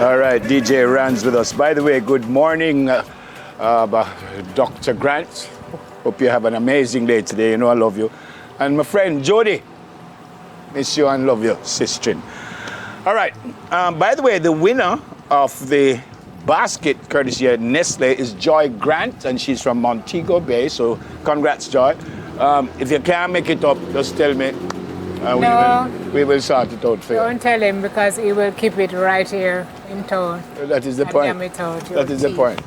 All right, DJ Rand's with us. By the way, good morning, Dr. Grant. Hope you have an amazing day today. You know I love you. And my friend Jody, miss you and love you, sister. All right, by the way, the winner of the basket courtesy of Nestle is Joy Grant, and she's from Montego Bay. So congrats, Joy. If you can't make it up, just tell me. No. We will sort it out for you. Don't tell him because he will keep it right here in town. That is the point. That is the point.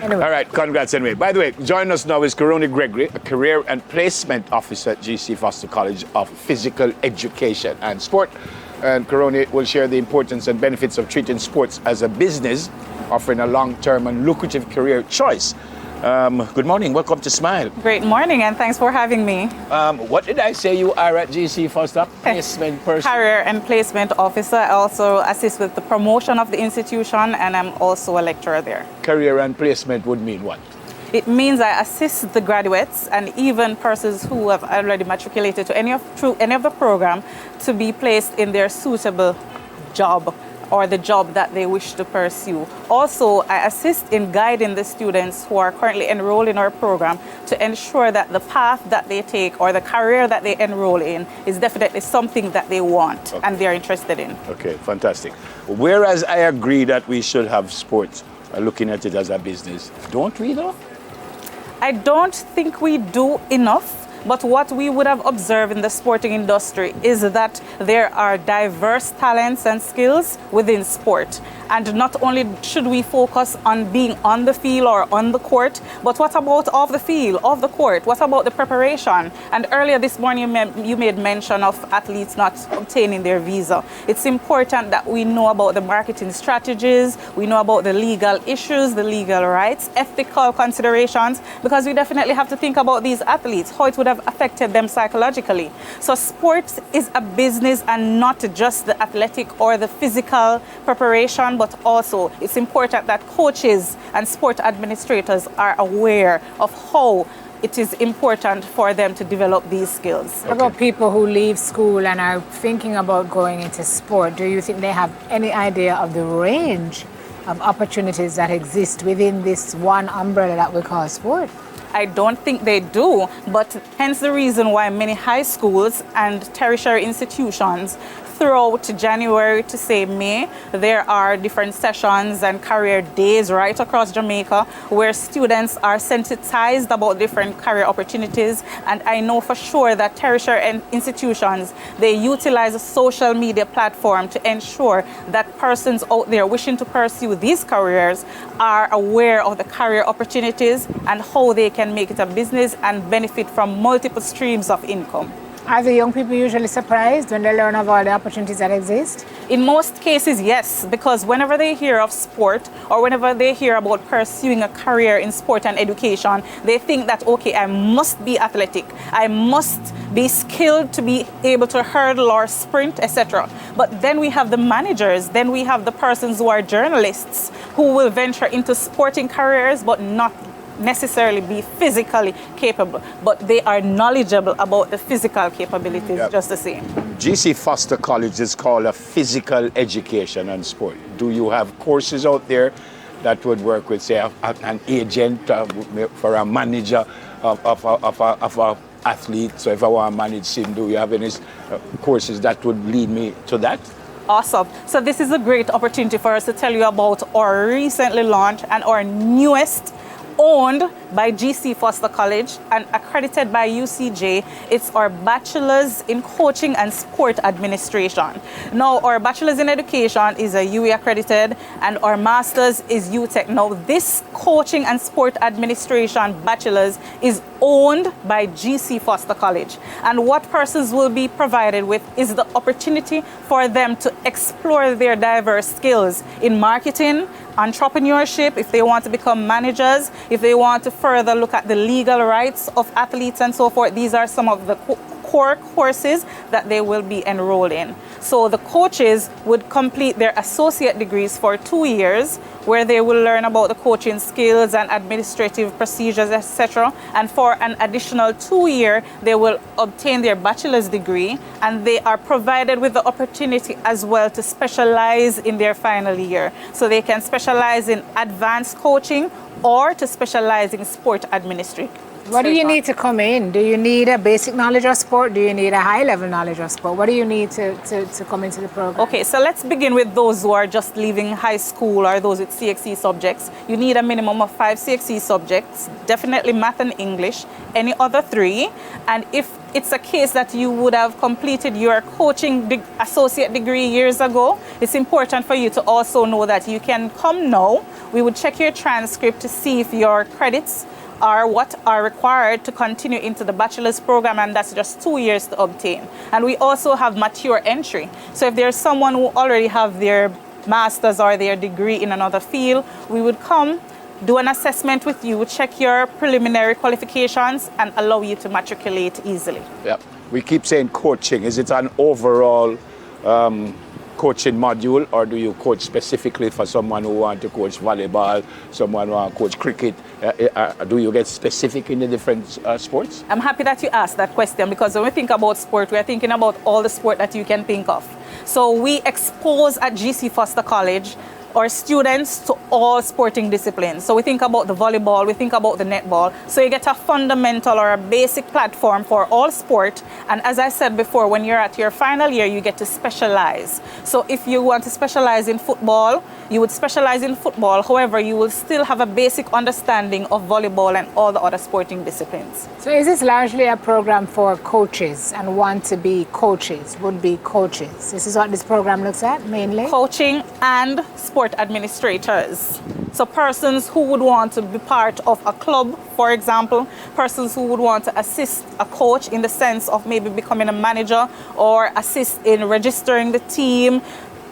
Anyway. All right, congrats anyway. By the way, joining us now is Caroney Gregory, a Career and Placement Officer at GC Foster College of Physical Education and Sport. And Caroney will share the importance and benefits of treating sports as a business, offering a long-term and lucrative career choice. Good morning, welcome to Smile. Great morning, and thanks for having me. What did I say you are at GC Foster? Placement person? Career and Placement Officer. I also assist with the promotion of the institution, and I'm also a lecturer there. Career and placement would mean what? It means I assist the graduates and even persons who have already matriculated to through any of the program to be placed in their suitable job or the job that they wish to pursue. Also, I assist in guiding the students who are currently enrolled in our program to ensure that the path that they take or the career that they enroll in is definitely something that they want and they're interested in. Okay, fantastic. Whereas I agree that we should have sports, looking at it as a business, don't we though? I don't think we do enough. But what we would have observed in the sporting industry is that there are diverse talents and skills within sport. And not only should we focus on being on the field or on the court, but what about off the field, off the court? What about the preparation? And earlier this morning, you made mention of athletes not obtaining their visa. It's important that we know about the marketing strategies, we know about the legal issues, the legal rights, ethical considerations, because we definitely have to think about these athletes, how it would have affected them psychologically. So sports is a business and not just the athletic or the physical preparation, but also it's important that coaches and sport administrators are aware of how it is important for them to develop these skills. What about people who leave school and are thinking about going into sport? Do you think they have any idea of the range of opportunities that exist within this one umbrella that we call sport? I don't think they do, but hence the reason why many high schools and tertiary institutions throughout January to say May, there are different sessions and career days right across Jamaica where students are sensitized about different career opportunities. And I know for sure that tertiary institutions, they utilize a social media platform to ensure that persons out there wishing to pursue these careers are aware of the career opportunities and how they can make it a business and benefit from multiple streams of income. Are the young people usually surprised when they learn of all the opportunities that exist? In most cases, yes, because whenever they hear of sport or whenever they hear about pursuing a career in sport and education, they think that, okay, I must be athletic, I must be skilled to be able to hurdle or sprint, etc. But then we have the managers, then we have the persons who are journalists who will venture into sporting careers but not necessarily be physically capable, but they are knowledgeable about the physical capabilities just the same. GC Foster College is called a physical education and sport. Do you have courses out there that would work with, say, an agent for a manager of a athlete? So if I want to manage him, do you have any courses that would lead me to that? Awesome. So this is a great opportunity for us to tell you about our recently launched and our newest, owned by GC Foster College and accredited by UCJ. It's our Bachelor's in Coaching and Sport Administration. Now, our Bachelor's in Education is a UE accredited and our Master's is UTech. Now, this Coaching and Sport Administration Bachelor's is owned by GC Foster College. And what persons will be provided with is the opportunity for them to explore their diverse skills in marketing, entrepreneurship, if they want to become managers, if they want to further look at the legal rights of athletes and so forth. These are some of the core courses that they will be enrolled in. So the coaches would complete their associate degrees for 2 years, where they will learn about the coaching skills and administrative procedures, etc. And for an additional 2 year, they will obtain their bachelor's degree, and they are provided with the opportunity as well to specialize in their final year. So they can specialize in advanced coaching or to specialize in sport administration. What do you need to come in? Do you need a basic knowledge of sport? Do you need a high-level knowledge of sport? What do you need to come into the program? Okay, so let's begin with those who are just leaving high school or those with CXC subjects. You need a minimum of 5 CXC subjects, definitely math and English, any other 3. And if it's a case that you would have completed your coaching associate degree years ago, it's important for you to also know that you can come now. We would check your transcript to see if your credits are what are required to continue into the bachelor's program, and that's just 2 years to obtain. And we also have mature entry. So if there's someone who already have their master's or their degree in another field, we would come, do an assessment with you, check your preliminary qualifications, and allow you to matriculate easily. Yeah. We keep saying coaching. Is it an overall coaching module, or do you coach specifically for someone who wants to coach volleyball, someone who wants to coach cricket? Do you get specific in the different sports? I'm happy that you asked that question, because when we think about sport, we're thinking about all the sport that you can think of. So we expose at GC Foster College our students to all sporting disciplines. So we think about the volleyball, we think about the netball. So you get a fundamental or a basic platform for all sport. And as I said before, when you're at your final year, you get to specialize. So if you want to specialize in football, you would specialize in football. However, you will still have a basic understanding of volleyball and all the other sporting disciplines. So is this largely a program for coaches and want to be coaches, would be coaches? This is what this program looks at mainly? Coaching and sport administrators. So persons who would want to be part of a club, for example, persons who would want to assist a coach in the sense of maybe becoming a manager or assist in registering the team,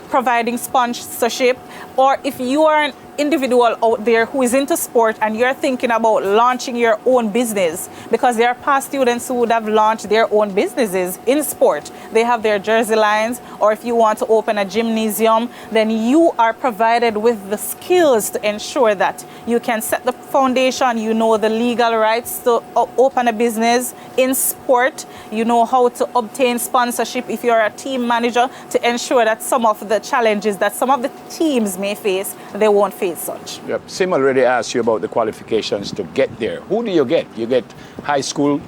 providing sponsorship, or if you are an individual out there who is into sport and you're thinking about launching your own business, because there are past students who would have launched their own businesses in sport. They have their jersey lines, or if you want to open a gymnasium, then you are provided with the skills to ensure that you can set the foundation, you know the legal rights to open a business in sport, you know how to obtain sponsorship if you're a team manager, to ensure that some of the challenges that some of the teams may face, they won't face such. Yep. Sim already asked you about the qualifications to get there. Who do you get? You get high school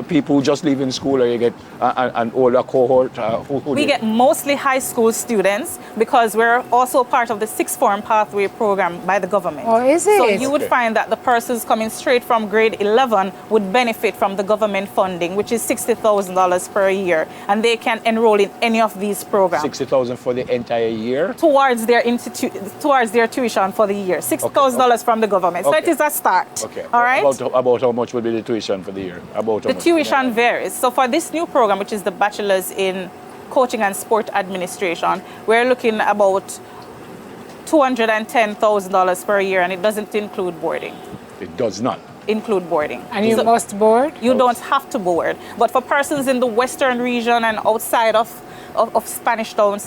people who just leaving school, or you get an older cohort? We get mostly high school students, because we're also part of the sixth form pathway program by the government. Oh, is it? So you would find that the persons coming straight from grade 11 would benefit from the government funding, which is $60,000 per year, and they can enroll in any of these programs. $60,000 for the entire year? Towards their tuition for the year. $6,000 from the government. So it is a start. Okay. All right? About how much would be the tuition for the year? About how much? Tuition varies. So for this new program, which is the Bachelor's in Coaching and Sport Administration, we're looking about $210,000 per year, and it doesn't include boarding. It does not include boarding. And you must board? You don't have to board. But for persons in the western region and outside of Spanish Town,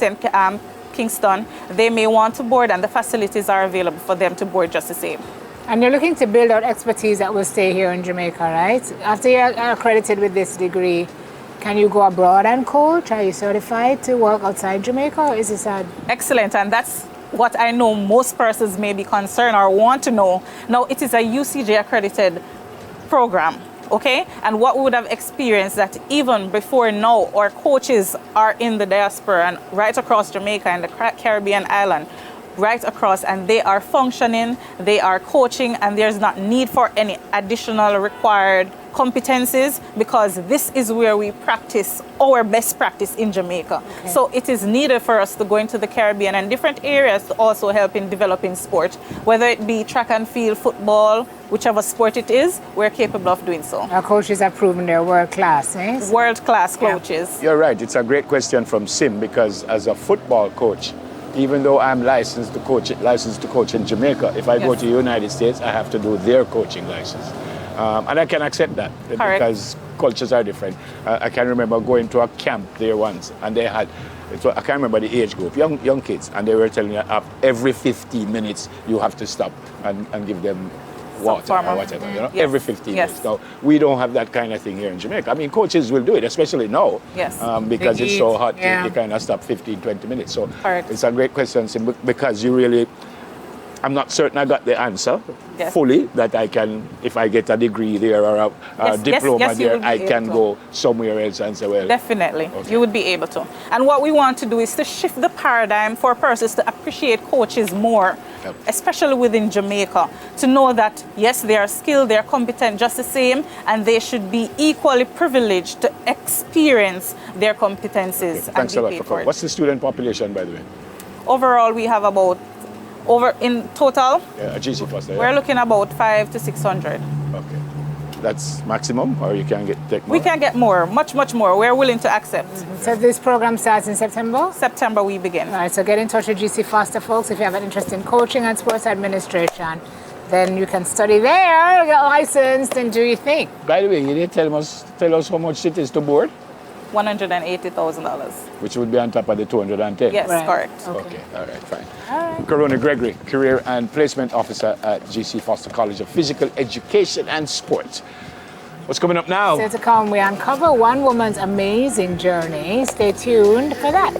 Kingston, they may want to board, and the facilities are available for them to board just the same. And you're looking to build out expertise that will stay here in Jamaica, right? After you're accredited with this degree, can you go abroad and coach? Are you certified to work outside Jamaica, or is this a... Excellent, and that's what I know most persons may be concerned or want to know. Now, it is a UCJ accredited program, okay? And what we would have experienced that even before now, our coaches are in the diaspora and right across Jamaica and the Caribbean island, right across, and they are functioning, they are coaching, and there's not need for any additional required competencies, because this is where we practice our best practice in Jamaica. Okay. So it is needed for us to go into the Caribbean and different areas to also help in developing sport, whether it be track and field, football, whichever sport it is, we're capable of doing so. Our coaches have proven they're world class, eh? World class coaches. You're right, it's a great question from Sim, because as a football coach, even though I'm licensed to coach in Jamaica, if I go to the United States, I have to do their coaching license. And I can accept that because cultures are different. I can remember going to a camp there once, and they had, I can't remember the age group, young kids, and they were telling you every 15 minutes you have to stop and give them water or whatever, you know, every 15 minutes. Now, we don't have that kind of thing here in Jamaica. I mean, coaches will do it, especially now, because it's so hot, you kind of stop 15, 20 minutes. So it's a great question, because you really, I'm not certain I got the answer fully, that I can, if I get a degree there or a diploma there, I can go somewhere else and say, well. Definitely, you would be able to. And what we want to do is to shift the paradigm for persons to appreciate coaches more, especially within Jamaica, to know that, yes, they are skilled, they are competent just the same, and they should be equally privileged to experience their competencies. Okay. Thanks a lot for coming. What's the student population, by the way? Overall, we have about, in total, at GC Foster, we're looking about 500 to 600. Okay. That's maximum, or you can take more? We can get more, much more. We're willing to accept. So this program starts in September? September we begin. All right, so get in touch with GC Foster, folks, if you have an interest in coaching and sports administration. Then you can study there, get licensed, and do your thing. By the way, you didn't tell us how much it is to board? $180,000. Which would be on top of the 210? Yes, correct. Okay, all right, fine. Caroney Gregory, Career and Placement Officer at GC Foster College of Physical Education and Sports. What's coming up now? Still to come, we uncover one woman's amazing journey. Stay tuned for that.